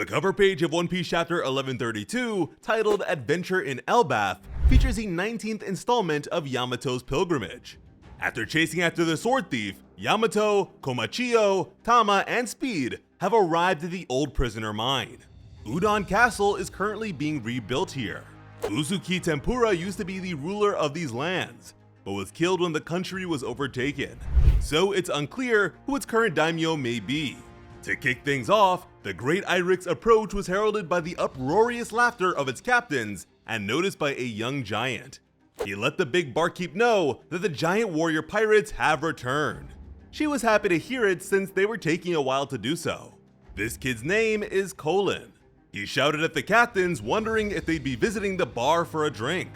The cover page of One Piece chapter 1132, titled Adventure in Elbaf, features the 19th installment of Yamato's pilgrimage. After chasing after the sword thief, Yamato, Komachio, Tama, and Speed have arrived at the old prisoner mine. Udon Castle is currently being rebuilt here. Uzuki Tempura used to be the ruler of these lands, but was killed when the country was overtaken, so it's unclear who its current daimyo may be. To kick things off, the Great Irik's approach was heralded by the uproarious laughter of its captains and noticed by a young giant. He let the big barkeep know that the giant warrior pirates have returned. She was happy to hear it since they were taking a while to do so. This kid's name is Colin. He shouted at the captains, wondering if they'd be visiting the bar for a drink.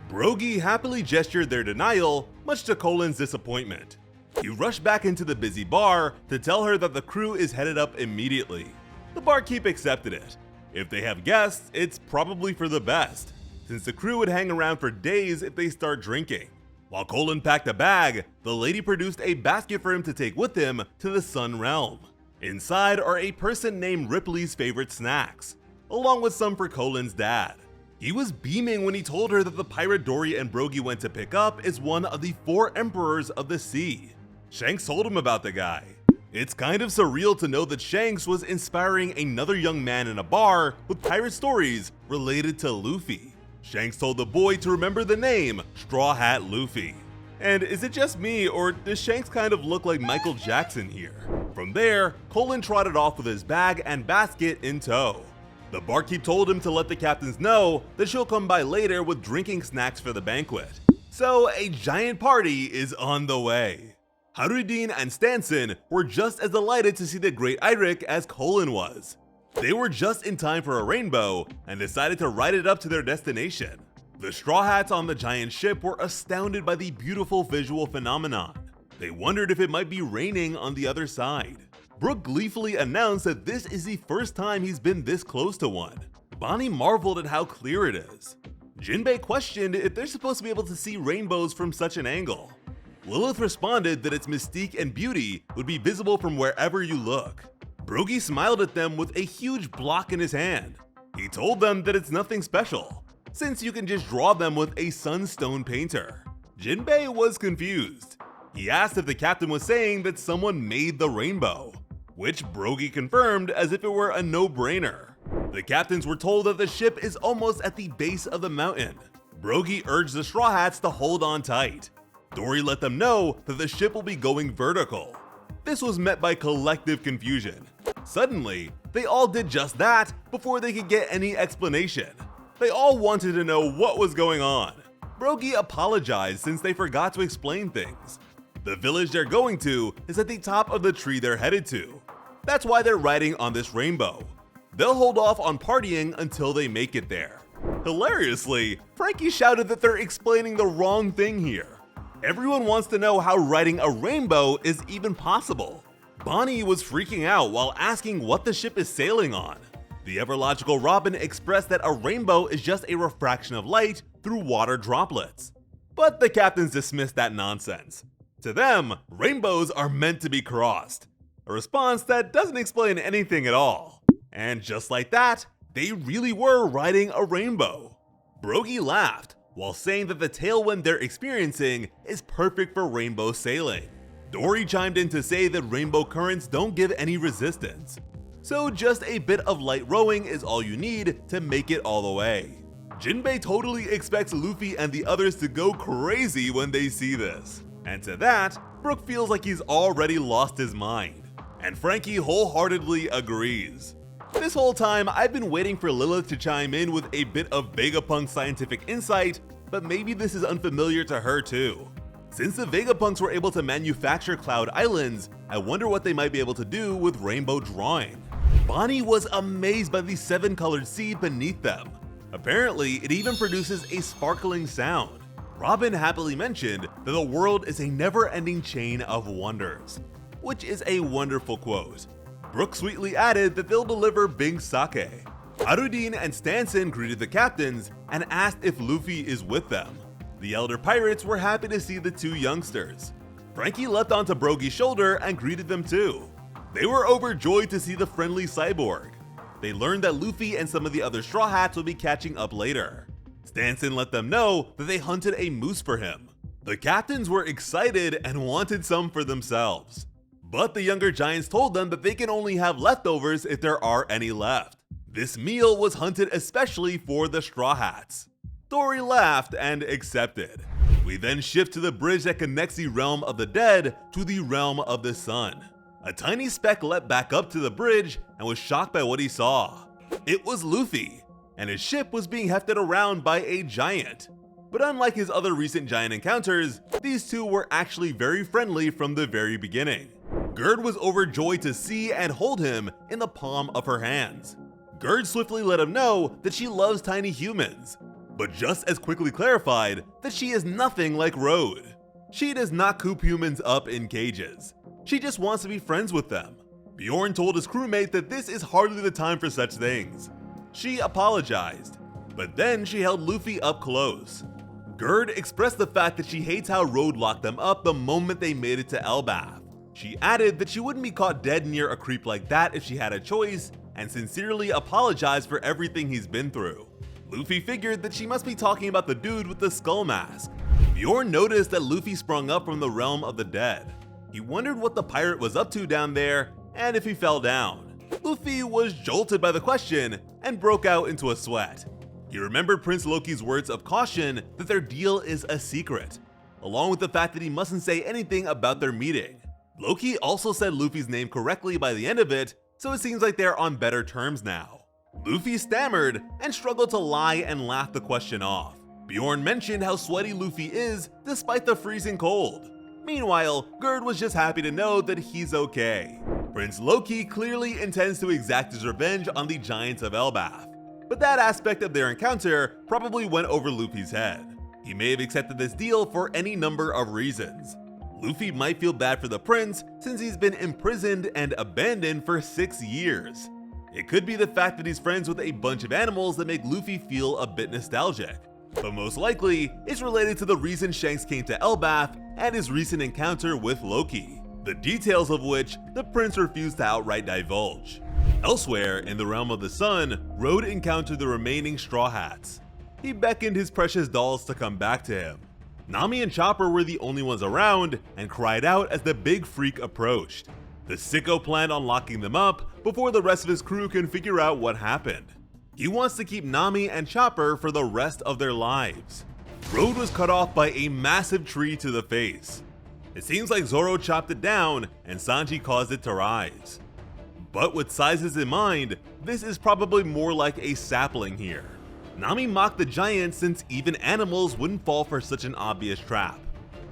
Brogy happily gestured their denial, much to Colin's disappointment. He rushed back into the busy bar to tell her that the crew is headed up immediately. The barkeep accepted it. If they have guests, it's probably for the best, since the crew would hang around for days if they start drinking. While Colin packed a bag, the lady produced a basket for him to take with him to the Sun Realm. Inside are a person named Ripley's favorite snacks, along with some for Colin's dad. He was beaming when he told her that the pirate Dory and Brogy went to pick up is one of the 4 emperors of the sea. Shanks told him about the guy. It's kind of surreal to know that Shanks was inspiring another young man in a bar with pirate stories related to Luffy. Shanks told the boy to remember the name Straw Hat Luffy. And is it just me, or does Shanks kind of look like Michael Jackson here? From there, Colin trotted off with his bag and basket in tow. The barkeep told him to let the captains know that she'll come by later with drinking snacks for the banquet. So a giant party is on the way. Harudin and Stanson were just as delighted to see the Great Irik as Colin was. They were just in time for a rainbow and decided to ride it up to their destination. The Straw Hats on the giant ship were astounded by the beautiful visual phenomenon. They wondered if it might be raining on the other side. Brook gleefully announced that this is the first time he's been this close to one. Bonnie marveled at how clear it is. Jinbei questioned if they're supposed to be able to see rainbows from such an angle. Lilith responded that its mystique and beauty would be visible from wherever you look. Brogy smiled at them with a huge block in his hand. He told them that it's nothing special, since you can just draw them with a sunstone painter. Jinbei was confused. He asked if the captain was saying that someone made the rainbow, which Brogy confirmed as if it were a no-brainer. The captains were told that the ship is almost at the base of the mountain. Brogy urged the Straw Hats to hold on tight. Dory let them know that the ship will be going vertical. This was met by collective confusion. Suddenly, they all did just that before they could get any explanation. They all wanted to know what was going on. Brogy apologized since they forgot to explain things. The village they're going to is at the top of the tree they're headed to. That's why they're riding on this rainbow. They'll hold off on partying until they make it there. Hilariously, Frankie shouted that they're explaining the wrong thing here. Everyone wants to know how riding a rainbow is even possible. Bonnie was freaking out while asking what the ship is sailing on. The ever-logical Robin expressed that a rainbow is just a refraction of light through water droplets. But the captains dismissed that nonsense. To them, rainbows are meant to be crossed. A response that doesn't explain anything at all. And just like that, they really were riding a rainbow. Brogy laughed, while saying that the tailwind they're experiencing is perfect for rainbow sailing. Dory chimed in to say that rainbow currents don't give any resistance, so just a bit of light rowing is all you need to make it all the way. Jinbei totally expects Luffy and the others to go crazy when they see this, and to that, Brook feels like he's already lost his mind, and Frankie wholeheartedly agrees. This whole time, I've been waiting for Lilith to chime in with a bit of Vegapunk scientific insight, but maybe this is unfamiliar to her too. Since the Vegapunks were able to manufacture cloud islands, I wonder what they might be able to do with rainbow drawing. Bonnie was amazed by the 7-colored sea beneath them. Apparently, it even produces a sparkling sound. Robin happily mentioned that the world is a never-ending chain of wonders, which is a wonderful quote. Brook sweetly added that they'll deliver big sake. Harudin and Stanson greeted the captains and asked if Luffy is with them. The elder pirates were happy to see the 2 youngsters. Frankie leapt onto Brogy's shoulder and greeted them too. They were overjoyed to see the friendly cyborg. they learned that Luffy and some of the other Straw Hats would be catching up later. Stanson let them know that they hunted a moose for him. The captains were excited and wanted some for themselves. But the younger giants told them that they can only have leftovers if there are any left. This meal was hunted especially for the Straw Hats. Dory laughed and accepted. We then shift to the bridge that connects the realm of the dead to the realm of the sun. A tiny speck leapt back up to the bridge and was shocked by what he saw. It was Luffy, and his ship was being hefted around by a giant. But unlike his other recent giant encounters, these two were actually very friendly from the very beginning. Gerd was overjoyed to see and hold him in the palm of her hands. Gerd swiftly let him know that she loves tiny humans, but just as quickly clarified that she is nothing like Road. She does not coop humans up in cages. She just wants to be friends with them. Bjorn told his crewmate that this is hardly the time for such things. She apologized, but then she held Luffy up close. Gerd expressed the fact that she hates how Road locked them up the moment they made it to Elbaf. She added that she wouldn't be caught dead near a creep like that if she had a choice, and sincerely apologized for everything he's been through. Luffy figured that she must be talking about the dude with the skull mask. Bjorn noticed that Luffy sprung up from the realm of the dead. He wondered what the pirate was up to down there, and if he fell down. Luffy was jolted by the question and broke out into a sweat. He remembered Prince Loki's words of caution that their deal is a secret, along with the fact that he mustn't say anything about their meeting. Loki also said Luffy's name correctly by the end of it, so it seems like they're on better terms now. Luffy stammered and struggled to lie and laugh the question off. Bjorn mentioned how sweaty Luffy is despite the freezing cold. Meanwhile, Gerd was just happy to know that he's okay. Prince Loki clearly intends to exact his revenge on the giants of Elbaf, but that aspect of their encounter probably went over Luffy's head. He may have accepted this deal for any number of reasons. Luffy might feel bad for the prince since he's been imprisoned and abandoned for 6 years. It could be the fact that he's friends with a bunch of animals that make Luffy feel a bit nostalgic. But most likely, it's related to the reason Shanks came to Elbaf and his recent encounter with Loki, the details of which the prince refused to outright divulge. Elsewhere, in the realm of the sun, Road encountered the remaining Straw Hats. He beckoned his precious dolls to come back to him. Nami and Chopper were the only ones around and cried out as the big freak approached. The sicko planned on locking them up before the rest of his crew can figure out what happened. He wants to keep Nami and Chopper for the rest of their lives. Road was cut off by a massive tree to the face. It seems like Zoro chopped it down and Sanji caused it to rise. But with sizes in mind, this is probably more like a sapling here. Nami mocked the giant since even animals wouldn't fall for such an obvious trap.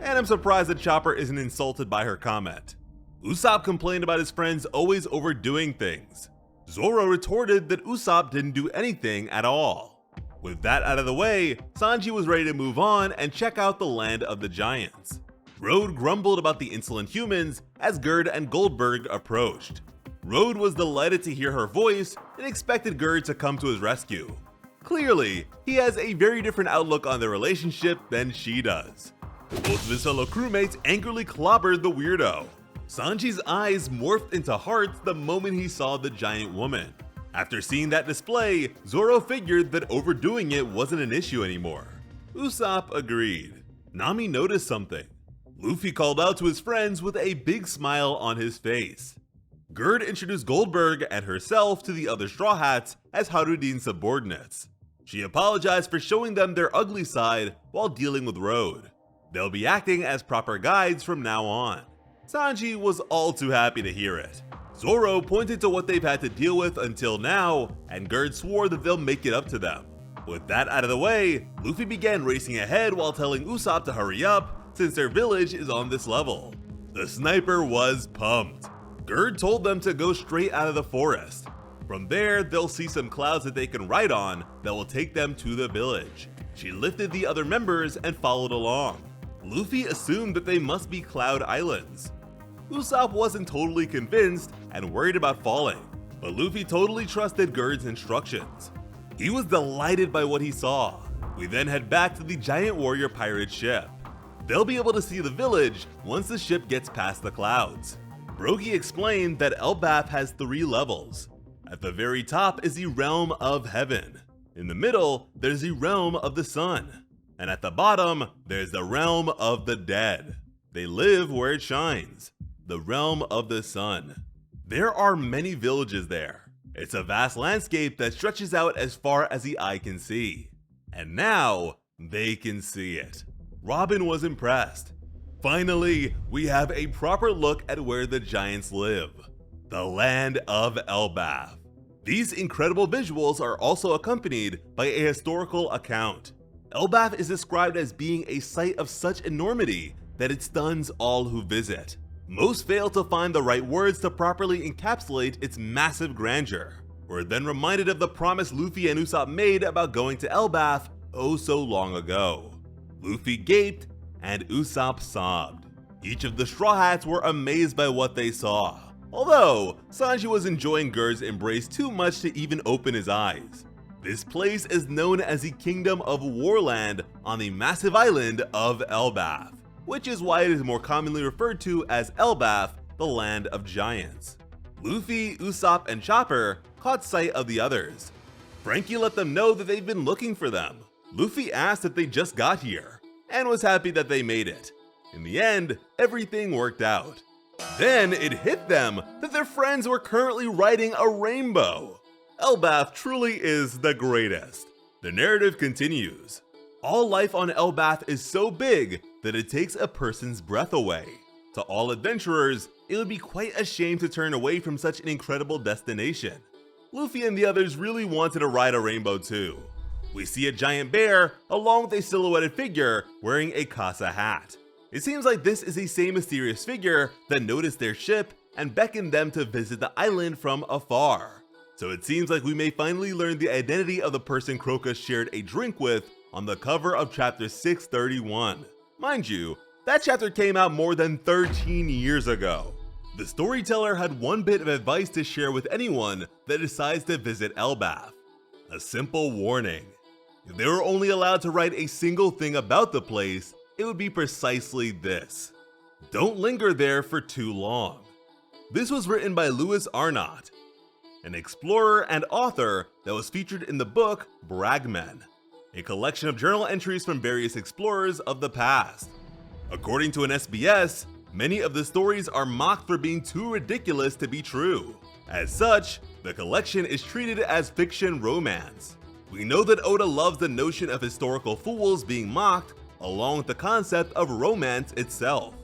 And I'm surprised that Chopper isn't insulted by her comment. Usopp complained about his friends always overdoing things. Zoro retorted that Usopp didn't do anything at all. With that out of the way, Sanji was ready to move on and check out the land of the giants. Road grumbled about the insolent humans as Gerd and Goldberg approached. Road was delighted to hear her voice and expected Gerd to come to his rescue. Clearly, he has a very different outlook on their relationship than she does. Both of his fellow crewmates angrily clobbered the weirdo. Sanji's eyes morphed into hearts the moment he saw the giant woman. After seeing that display, Zoro figured that overdoing it wasn't an issue anymore. Usopp agreed. Nami noticed something. Luffy called out to his friends with a big smile on his face. Gerd introduced Goldberg and herself to the other Straw Hats as Haruden's subordinates. She apologized for showing them their ugly side while dealing with Road. They'll be acting as proper guides from now on. Sanji was all too happy to hear it. Zoro pointed to what they've had to deal with until now, and Gerd swore that they'll make it up to them. With that out of the way, Luffy began racing ahead while telling Usopp to hurry up since their village is on this level. The sniper was pumped. Gerd told them to go straight out of the forest. From there, they'll see some clouds that they can ride on that will take them to the village. She lifted the other members and followed along. Luffy assumed that they must be Cloud Islands. Usopp wasn't totally convinced and worried about falling, but Luffy totally trusted Gerd's instructions. He was delighted by what he saw. We then head back to the giant warrior pirate ship. They'll be able to see the village once the ship gets past the clouds. Brogy explained that Elbaf has 3 levels. At the very top is the realm of heaven. In the middle, there's the realm of the sun. And at the bottom, there's the realm of the dead. They live where it shines, the realm of the sun. There are many villages there. It's a vast landscape that stretches out as far as the eye can see. And now, they can see it. Robin was impressed. Finally, we have a proper look at where the giants live. The land of Elbaf. These incredible visuals are also accompanied by a historical account. Elbaf is described as being a site of such enormity that it stuns all who visit. Most fail to find the right words to properly encapsulate its massive grandeur. We're then reminded of the promise Luffy and Usopp made about going to Elbaf oh so long ago. Luffy gaped and Usopp sobbed. Each of the Straw Hats were amazed by what they saw, although Sanji was enjoying Gur's embrace too much to even open his eyes. This place is known as the Kingdom of Warland on the massive island of Elbaf, which is why it is more commonly referred to as Elbaf, the Land of Giants. Luffy, Usopp, and Chopper caught sight of the others. Frankie let them know that they've been looking for them. Luffy asked if they just got here, and was happy that they made it. In the end, everything worked out. Then it hit them that their friends were currently riding a rainbow. Elbaf truly is the greatest. The narrative continues. All life on Elbaf is so big that it takes a person's breath away. To all adventurers, it would be quite a shame to turn away from such an incredible destination. Luffy and the others really wanted to ride a rainbow too. We see a giant bear along with a silhouetted figure wearing a Casa hat. It seems like this is the same mysterious figure that noticed their ship and beckoned them to visit the island from afar. So it seems like we may finally learn the identity of the person Crocus shared a drink with on the cover of chapter 631. Mind you, that chapter came out more than 13 years ago. The storyteller had one bit of advice to share with anyone that decides to visit Elbaf. A simple warning. If they were only allowed to write a single thing about the place, it would be precisely this. Don't linger there for too long. This was written by Louis Arnott, an explorer and author that was featured in the book Bragmen, a collection of journal entries from various explorers of the past. According to an SBS, many of the stories are mocked for being too ridiculous to be true. As such, the collection is treated as fiction romance. We know that Oda loves the notion of historical fools being mocked, along with the concept of romance itself.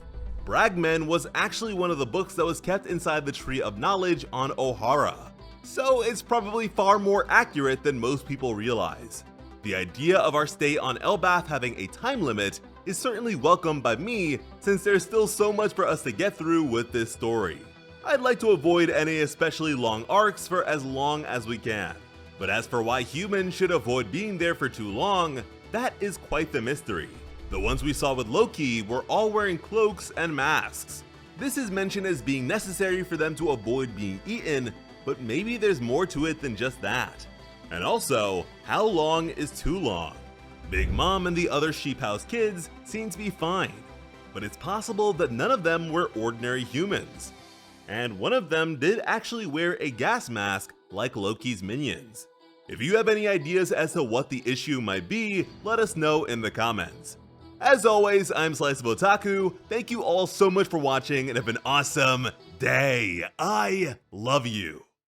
Bragmen was actually one of the books that was kept inside the Tree of Knowledge on Ohara, so it's probably far more accurate than most people realize. The idea of our stay on Elbaf having a time limit is certainly welcomed by me, since there's still so much for us to get through with this story. I'd like to avoid any especially long arcs for as long as we can. But as for why humans should avoid being there for too long, that is quite the mystery. The ones we saw with Loki were all wearing cloaks and masks. This is mentioned as being necessary for them to avoid being eaten, but maybe there's more to it than just that. And also, how long is too long? Big Mom and the other Sheep House kids seem to be fine, but it's possible that none of them were ordinary humans. And one of them did actually wear a gas mask like Loki's minions. If you have any ideas as to what the issue might be, let us know in the comments. As always, I'm Slice of Otaku. Thank you all so much for watching and have an awesome day. I love you.